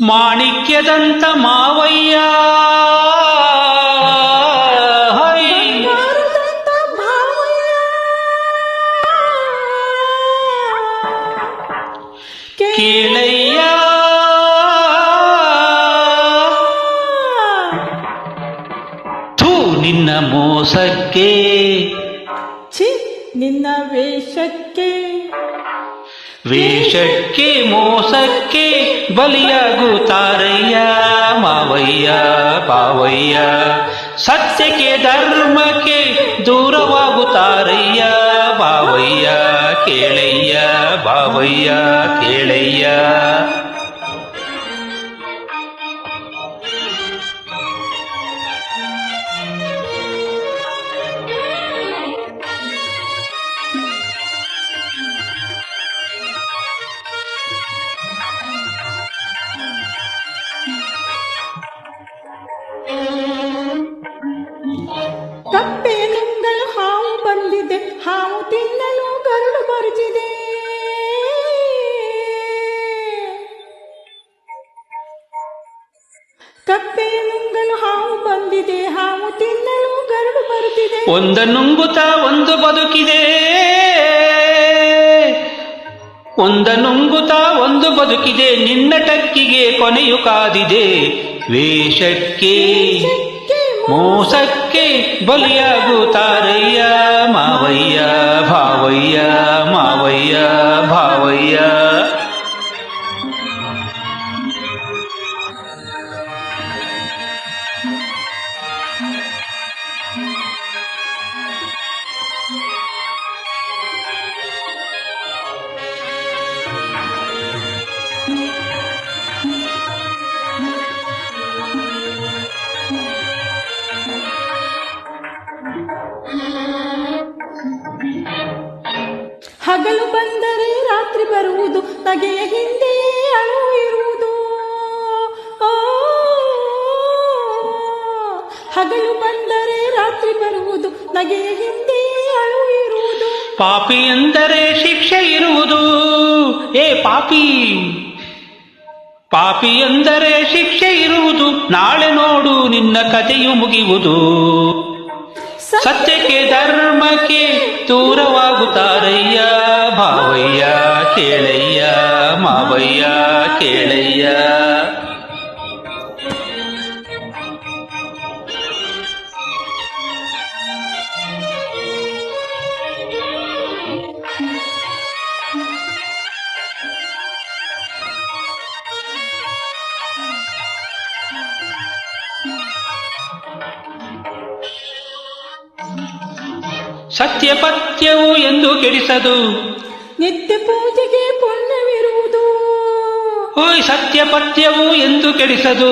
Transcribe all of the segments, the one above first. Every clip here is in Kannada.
ಮಾಣಿಕ್ಯದಂತ ಮಾವಯ್ಯ ಕೇಳಯ್ಯ ಥೂ ನಿನ್ನ ಮೋಸಕ್ಕೆ ನಿನ್ನ ವೇಷಕ್ಕೆ ಮೋಸಕ್ಕೆ ಬಲಿಯಾಗುತ್ತಾರಯ್ಯ ಮಾವಯ್ಯ ಪಾವಯ್ಯ ಸತ್ಯಕ್ಕೆ ಧರ್ಮಕ್ಕೆ ದೂರವಾಗುತ್ತಾರಯ್ಯ ಬಾವಯ್ಯ ಕೇಳಯ್ಯ ಬಾವಯ್ಯ ಕೇಳಯ್ಯ ಕಪ್ಪೆ ನುಂಗಲು ಹಾವು ಬಂದಿದೆ, ಹಾವು ತಿನ್ನಲು ಗರುಡು ಬರುತ್ತಿದೆ. ಕಪ್ಪೆ ನುಂಗಲು ಹಾವು ಬಂದಿದೆ, ಹಾವು ತಿನ್ನಲು ಗರುಡು ಬರುತ್ತಿದೆ. ಒಂದು ನುಂಗುತ್ತಾ ಒಂದು ಬದುಕಿದೆ, ಒಂದು ನುಂಗುತ್ತಾ ಒಂದು ಬದುಕಿದೆ, ನಿನ್ನ ಟಕ್ಕಿಗೆ ಕೊನೆಯು ಕಾದಿದೆ. ವೇಷಕ್ಕೆ ಮೋಸಕ್ಕೆ ಬಲಿಯಾಗುತ್ತಾರಯ್ಯ ಮಾವಯ್ಯ ಭಾವಯ್ಯ ಮಾವಯ್ಯ ಭಾವಯ್ಯ. ಹಗಲು ಬಂದರೆ ರಾತ್ರಿ ಬರುವುದು, ನಗೆಯ ಹಿಂದೆ ಅಳು ಇರುವುದು. ಹಗಲು ಬಂದರೆ ರಾತ್ರಿ ಬರುವುದು, ನಗೆಯ ಹಿಂದೆ ಅಳು ಇರುವುದು. ಪಾಪಿ ಎಂದರೆ ಶಿಕ್ಷೆ ಇರುವುದು, ಏ ಪಾಪಿ, ಪಾಪಿ ಎಂದರೆ ಶಿಕ್ಷೆ ಇರುವುದು. ನಾಳೆ ನೋಡು ನಿನ್ನ ಕಥೆಯು ಮುಗಿಯುವುದು. ಸತ್ಯಕ್ಕೆ ಧರ್ಮಕ್ಕೆ ದೂರವಾಗುತ್ತಾರಯ್ಯ ಭಾವಯ್ಯ ಕೇಳಯ್ಯ ಮಾವಯ್ಯ ಕೇಳಯ್ಯ. ಸತ್ಯಪಥ್ಯವು ಎಂದು ಕೆಡಿಸದು, ನಿತ್ಯ ಪೂಜೆಗೆ ಪುಣ್ಯವಿರುವುದು. ಓಯ್ ಸತ್ಯಪಥ್ಯವು ಎಂದು ಕೆಡಿಸದು,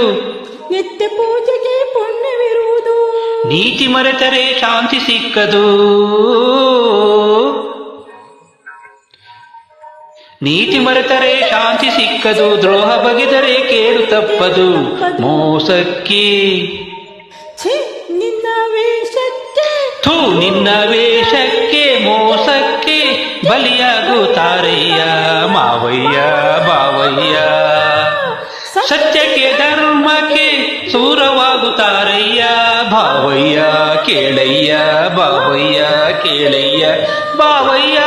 ನಿತ್ಯ ಪೂಜೆಗೆ ಪುಣ್ಯವಿರುವುದು. ನೀತಿ ಮರೆತರೆ ಶಾಂತಿ ಸಿಕ್ಕದು, ನೀತಿ ಮರೆತರೆ ಶಾಂತಿ ಸಿಕ್ಕದು. ದ್ರೋಹ ಬಗೆದರೆ ಕೇಡು ತಪ್ಪದು. ಮೋಸಕ್ಕೆ ನಿನ್ನ ವೇಷಕ್ಕೆ ಥೂ ನಿನ್ನ ವೇಷಕ್ಕೆ ಮೋಸಕ್ಕೆ ಬಲಿಯಾಗುತ್ತಾರಯ್ಯ ಮಾವಯ್ಯ ಬಾವಯ್ಯ. ಸತ್ಯಕ್ಕೆ ಧರ್ಮಕ್ಕೆ ಸೂರವಾಗುತ್ತಾರಯ್ಯ ಭಾವಯ್ಯ ಕೇಳಯ್ಯ ಬಾವಯ್ಯ ಕೇಳಯ್ಯ ಬಾವಯ್ಯ.